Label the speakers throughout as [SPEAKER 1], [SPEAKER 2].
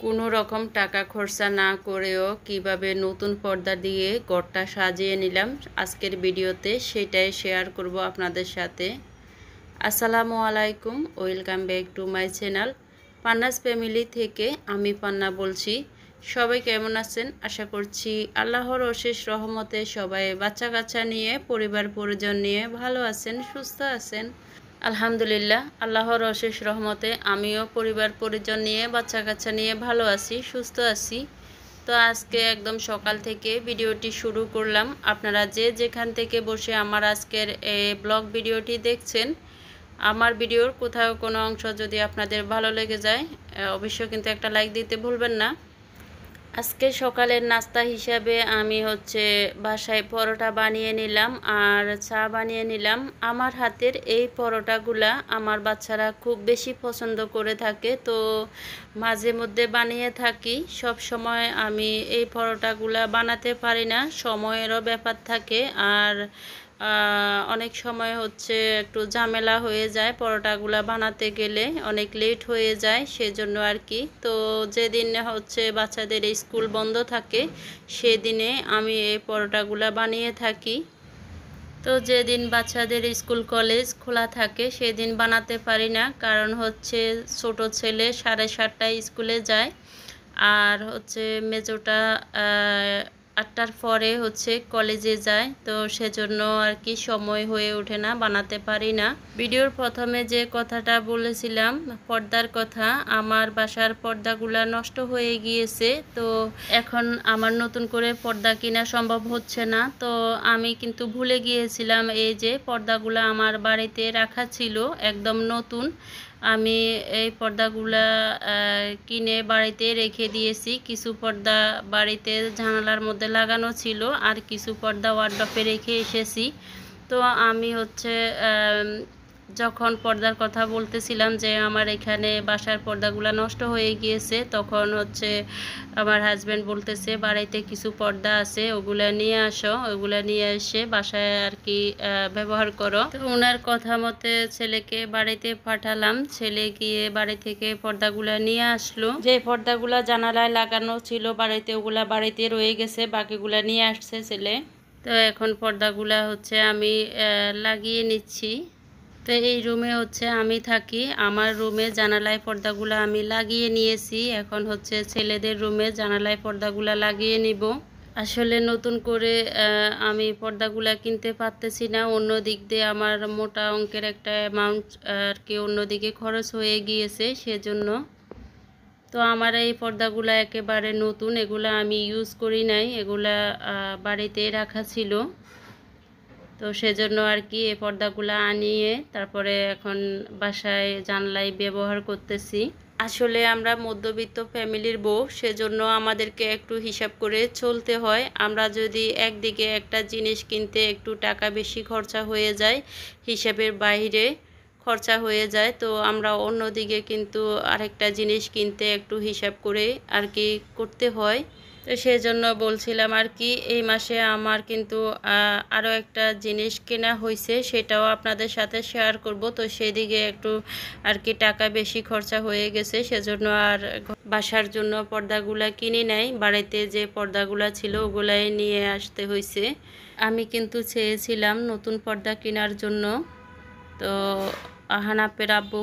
[SPEAKER 1] কোনো রকম টাকা খরচা না করেও কিভাবে নতুন পর্দা দিয়ে ঘরটা সাজিয়ে নিলাম আজকের ভিডিওতে সেটাই শেয়ার করব আপনাদের সাথে। আসসালামু আলাইকুম, welcome back to my channel Panna's family থেকে আমি পান্না বলছি। সবাই কেমন আছেন? আশা করছি আল্লাহর অশেষ রহমতে সবাই বাচ্চা কাচ্চা নিয়ে পরিবার পরিজন নিয়ে ভালো আছেন, সুস্থ আছেন। আলহামদুলিল্লাহ, আল্লাহর অশেষ রহমতে আমিও পরিবার পরিজন নিয়ে বাচ্চা কাচ্চা নিয়ে ভালো আছি, সুস্থ আছি। তো আজকে একদম সকাল থেকে ভিডিওটি শুরু করলাম। আপনারা যে যেখান থেকে বসে আমার আজকের এই ব্লগ ভিডিওটি দেখছেন, আমার ভিডিওর কোথাও কোনো অংশ যদি আপনাদের ভালো লেগে যায় অবশ্যই কিন্তু একটা লাইক দিতে ভুলবেন না। আজকে সকালের নাস্তা হিসাবে আমি বাসায় পরোটা বানিয়ে নিলাম আর চা বানিয়ে নিলাম। আমার হাতের এই পরোটাগুলা আমার বাচ্চারা খুব বেশি পছন্দ করে থাকে, তো মাঝে মধ্যে বানিয়ে থাকি। সব সময় আমি এই পরোটাগুলা বানাতে পারি না, সময়েরও ব্যাপার থাকে। আর অনেক সময় একটু ঝামেলা হয়ে যায়, পরোটাগুলা বানাতে গেলে অনেক লেট হয়ে যায়, সেজন্য আর কি। তো যেদিন বাচ্চাদের স্কুল বন্ধ থাকে সেদিনে আমি এই পরোটাগুলা বানিয়ে থাকি। তো যেদিন বাচ্চাদের স্কুল কলেজ খোলা থাকে সেদিন বানাতে পারি না, কারণ ছোট ছেলে 7:30টায় স্কুলে যায় আর মেজোটা 8টার পরে কলেজে যায়। তো সেজন্য আর কি সময় হয়ে ওঠে না, বানাতে পারি না। ভিডিওর প্রথমে যে কথাটা বলেছিলাম পর্দার কথা, আমার বাসার পর্দাগুলা নষ্ট হয়ে গিয়েছে, তো এখন আমার নতুন করে পর্দা কেনা সম্ভব হচ্ছে না। তো আমি কিন্তু ভুলে গিয়েছিলাম, এই যে পর্দাগুলা আমার বাড়িতে রাখা ছিল একদম নতুন, আমি এই পর্দাগুলা কিনে বাড়িতে রেখে দিয়েছি। কিছু পর্দা বাড়িতে জানালার মধ্যে লাগানো ছিল আর কিছু পর্দা ওয়ার্ডরোবে রেখে এসেছি। তো আমি যখন পর্দার কথা বলতেছিলাম যে আমার এখানে বাসার পর্দাগুলো নষ্ট হয়ে গিয়েছে, তখন আমার হাজব্যান্ড বলতেছে বাড়িতে কিছু পর্দা আছে, ওগুলা নিয়ে আসো, ওগুলা নিয়ে এসে বাসায় আর কি ব্যবহার করো। তো ওনার কথা মতে ছেলেকে বাড়িতে পাঠালাম, ছেলে গিয়ে বাড়ি থেকে পর্দাগুলা নিয়ে আসলো। যে পর্দাগুলা জানালায় লাগানো ছিল বাড়িতে, ওগুলা বাড়িতে রয়ে গেছে, বাকিগুলা নিয়ে আসছে ছেলে। তো এখন পর্দাগুলা আমি লাগিয়ে নিচ্ছি। তো এই রুমে আমি থাকি, আমার রুমে জানালায় পর্দাগুলো আমি লাগিয়ে নিয়েছি। এখন ছেলেদের রুমে জানালায় পর্দাগুলো লাগিয়ে নিব। আসলে নতুন করে আমি পর্দাগুলা কিনতে পারতেছি না, অন্য দিক দিয়ে আমার মোটা অঙ্কের একটা অ্যামাউন্ট আর কি অন্যদিকে খরচ হয়ে গিয়েছে, সেজন্য। তো আমার এই পর্দাগুলা একেবারে নতুন, এগুলা আমি ইউজ করি নাই, এগুলা বাড়িতে রাখা ছিল। তো সেজন্য আর কি এই পর্দাগুলো আনিয়ে তারপরে এখন বাসায় জানলায় ব্যবহার করতেছি। আসলে আমরা মধ্যবিত্ত ফ্যামিলির বউ, সেজন্য আমাদেরকে একটু হিসাব করে চলতে হয়। আমরা যদি একদিকে একটা জিনিস কিনতে একটু টাকা বেশি খরচা হয়ে যায়, হিসাবের বাইরে খরচা হয়ে যায়, তো আমরা অন্যদিকে কিন্তু আরেকটা জিনিস কিনতে একটু হিসাব করে আর কি করতে হয়। তো সেজন্য বলছিলাম আর কি, এই মাসে আমার কিন্তু আরও একটা জিনিস কেনা হয়েছে, সেটাও আপনাদের সাথে শেয়ার করব। তো সেদিকে একটু আর কি টাকা বেশি খরচা হয়ে গেছে, সেজন্য আর বাসার জন্য পর্দাগুলা কিনি নাই, বাড়িতে যে পর্দাগুলা ছিল ওগুলাই নিয়ে আসতে হয়েছে। আমি কিন্তু চেয়েছিলাম নতুন পর্দা কেনার জন্য, তো হানাপের আব্বু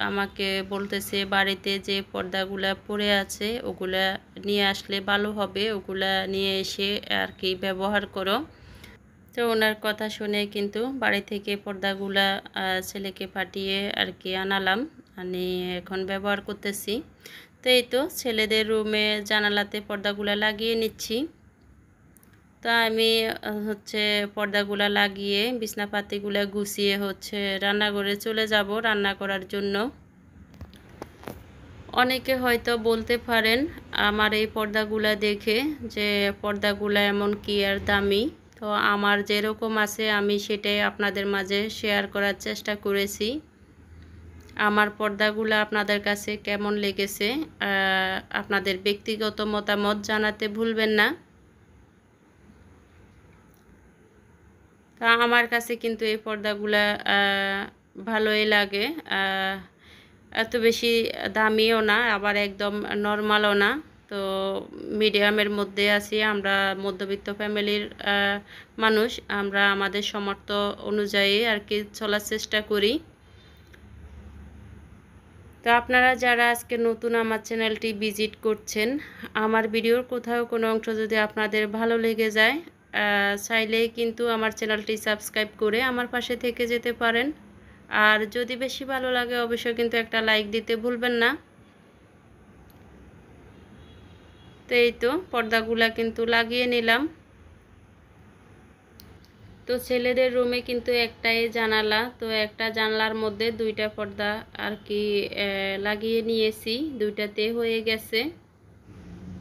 [SPEAKER 1] আমাকে বলতেছে বাড়িতে যে পর্দাগুলা পড়ে আছে ওগুলা নিয়ে আসলে ভালো হবে, ওগুলা নিয়ে এসে আর কি ব্যবহার করো। তো ওনার কথা শুনে কিন্তু বাড়ি থেকে পর্দাগুলা ছেলেকে পাঠিয়ে আর কি আনালাম, আমি এখন ব্যবহার করতেছি। তো এই তো ছেলেদের রুমে জানালাতে পর্দাগুলা লাগিয়ে নিচ্ছি। তো আমি পর্দাগুলা লাগিয়ে বিছনাপাতিগুলা গুছিয়ে রান্নাঘরে চলে যাব রান্না করার জন্য। অনেকে হয়তো বলতে পারেন আমার এই পর্দাগুলা দেখে যে পর্দাগুলা এমন কি আর দামি। তো আমার যেরকম আছে আমি সেটাই আপনাদের মাঝে শেয়ার করার চেষ্টা করেছি। আমার পর্দাগুলা আপনাদের কাছে কেমন লেগেছে আপনাদের ব্যক্তিগত মতামত জানাতে ভুলবেন না। তা আমার কাছে কিন্তু এই পর্দাগুলা ভালোই লাগে। এত বেশি দামিও না, আবার একদম নর্মালও না। তো মিডিয়ামের মধ্যে আছি আমরা, মধ্যবিত্ত ফ্যামিলির মানুষ। আমরা আমাদের সামর্থ্য অনুযায়ী আর কি চলার চেষ্টা করি। তো আপনারা যারা আজকে নতুন আমার চ্যানেলটি ভিজিট করছেন, আমার ভিডিওর কোথাও কোনো অংশ যদি আপনাদের ভালো লেগে যায়, চাইলেই কিন্তু আমার চ্যানেলটি সাবস্ক্রাইব করে আমার পাশে থেকে যেতে পারেন। আর যদি বেশি ভালো লাগে অবশ্যই কিন্তু একটা লাইক দিতে ভুলবেন না। তো এই তো পর্দাগুলা কিন্তু লাগিয়ে নিলাম। তো ছেলেদের রুমে কিন্তু একটাই জানালা, তো একটা জানলার মধ্যে দুইটা পর্দা আর কি লাগিয়ে নিয়েছি, দুইটাতে হয়ে গেছে।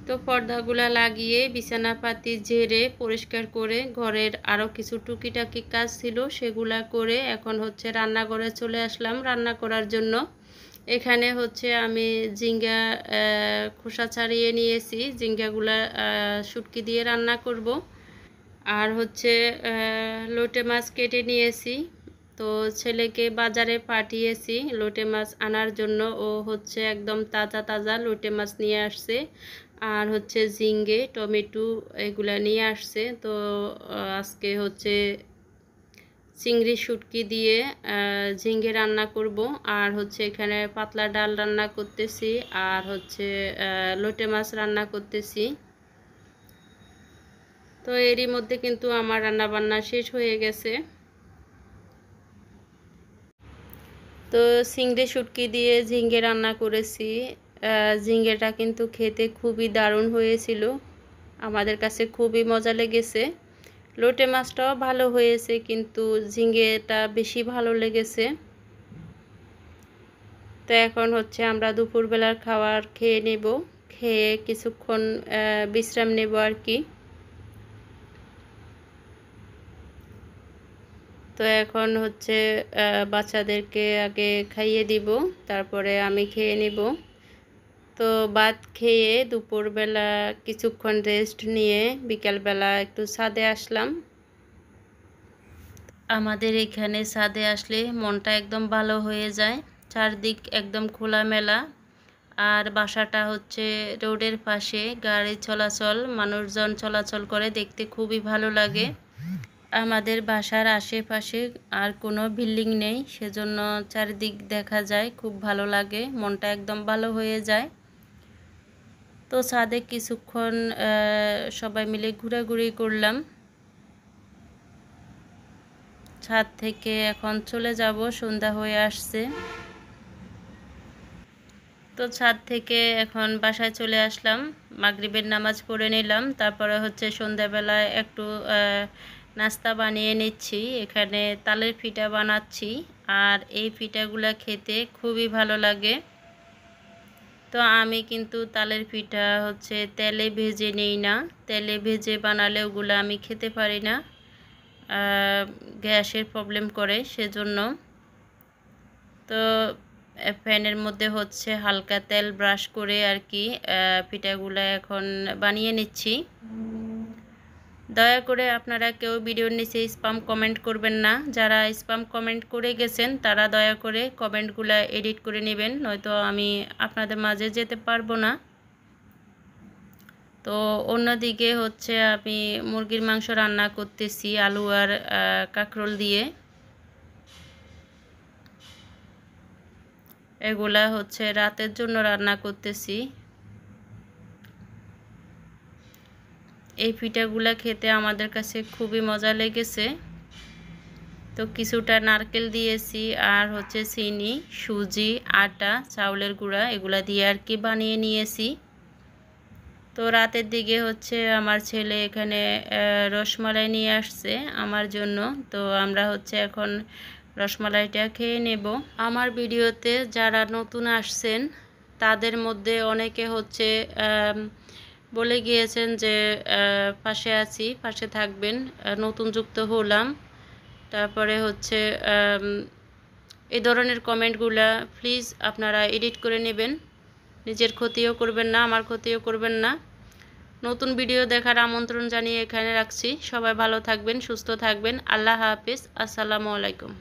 [SPEAKER 1] তো পর্দাগুলা লাগিয়ে বিছানাপাতি ঝেড়ে পরিষ্কার করে ঘরের আরও কিছু টুকিটাকি কাজ ছিল সেগুলা করে এখন হচ্ছে রান্নাঘরে চলে আসলাম রান্না করার জন্য। এখানে হচ্ছে আমি ঝিঙ্গা খোসা ছাড়িয়ে নিয়েছি, ঝিঙ্গাগুলা শুটকি দিয়ে রান্না করব। আর হচ্ছে লোটে মাছ কেটে নিয়েছি। তো ছেলেকে বাজারে পাঠিয়েছি লোটে মাছ আনার জন্য, ও হচ্ছে একদম তাজা তাজা লোটে মাছ নিয়ে আসছে। আর হচ্ছে ঝিঙ্গে টমেটো এগুলা নিয়ে আসছে। তো আজকে হচ্ছে চিংড়ি শুটকি দিয়ে ঝিঙ্গে রান্না করব। আর হচ্ছে এখানে পাতলা ডাল রান্না করতেছি, আর হচ্ছে লোটে মাছ রান্না করতেছি। তো এরই মধ্যে কিন্তু আমার রান্না বান্না শেষ হয়ে গেছে। তো চিংড়ি শুটকি দিয়ে ঝিঙ্গে রান্না করেছি। ঝিঙ্গেটা কিন্তু খেতে খুবই দারুণ হয়েছিল, আমাদের কাছে খুবই মজা লেগেছে। লোটে মাছটাও ভালো হয়েছে, কিন্তু ঝিঙ্গেটা বেশি ভালো লেগেছে। তো এখন হচ্ছে আমরা দুপুরবেলার খাবার খেয়ে নেব, খেয়ে কিছুক্ষণ বিশ্রাম নেব আর কি। তো এখন হচ্ছে বাচ্চাদেরকে আগে খাইয়ে দিব, তারপরে আমি খেয়ে নিব। তো ভাত খেয়ে দুপুরবেলা কিছুক্ষণ রেস্ট নিয়ে বিকালবেলা একটু ছাদে আসলাম। আমাদের এখানে ছাদে আসলে মনটা একদম ভালো হয়ে যায়, চারদিক একদম খোলামেলা। আর বাসাটা হচ্ছে রোডের পাশে, গাড়ি চলাচল মানুষজন চলাচল করে, দেখতে খুবই ভালো লাগে। আমাদের বাসার আশেপাশে আর কোনো বিল্ডিং নেই, সেজন্য চারিদিক দেখা যায়, খুব ভালো লাগে, মনটা একদম ভালো হয়ে যায়। তো ছাদে কিছুক্ষণ সবাই মিলে ঘোরাঘুরি করলাম। ছাদ থেকে এখন চলে যাব, সন্ধ্যা হয়ে আসছে। তো ছাদ থেকে এখন বাসায় চলে আসলাম, মাগরিবের নামাজ পড়ে নিলাম। তারপরে হচ্ছে সন্ধ্যাবেলায় একটু নাস্তা বানিয়ে নিচ্ছি। এখানে তালের পিঠা বানাচ্ছি, আর এই পিঠাগুলো খেতে খুবই ভালো লাগে। তো আমি কিন্তু তালের পিঠা হচ্ছে তেলে ভেজে নেই না, তেলে ভেজে বানালে ওগুলো আমি খেতে পারি না, গ্যাসের প্রবলেম করে, সেজন্য। তো প্যানের মধ্যে হচ্ছে হালকা তেল ব্রাশ করে আর কি পিঠাগুলো এখন বানিয়ে নিচ্ছি। দয়া করে আপনারা কেউ ভিডিওর নিচে স্প্যাম কমেন্ট করবেন না, যারা স্প্যাম কমেন্ট করে গেছেন তারা দয়া করে কমেন্টগুলো এডিট করে নেবেন, নয়তো আমি আপনাদের মাঝে যেতে পারবো না। তো অন্যদিকে হচ্ছে আমি মুরগির মাংস রান্না করতেছি আলু আর কাঁকরোল দিয়ে। এগুলা হচ্ছে রাতের জন্য রান্না করতেছি। এই পিঠাগুলা খেতে আমাদের কাছে খুবই মজা লেগেছে। তো কিছুটা নারকেল দিয়েছি, আর হচ্ছে চিনি, সুজি, আটা, চাউলের গুঁড়া এগুলা দিয়ে আর কি বানিয়ে নিয়েছি। তো রাতের দিকে হচ্ছে আমার ছেলে এখানে রসমালাই নিয়ে আসছে আমার জন্য, তো আমরা হচ্ছে এখন রসমালাইটা খেয়ে নেব। আমার ভিডিওতে যারা নতুন আসছেন তাদের মধ্যে অনেকে হচ্ছে বলে গিয়েছেন যে পাশে আছি, পাশে থাকবেন, নতুন যুক্ত হলাম। তারপরে হচ্ছে এই ধরনের কমেন্টগুলা প্লিজ আপনারা এডিট করে নেবেন, নিজের ক্ষতিও করবেন না, আমার ক্ষতিও করবেন না। নতুন ভিডিও দেখার আমন্ত্রণ জানিয়ে এখানে রাখছি। সবাই ভালো থাকবেন, সুস্থ থাকবেন। আল্লাহ হাফেজ, আসসালামু আলাইকুম।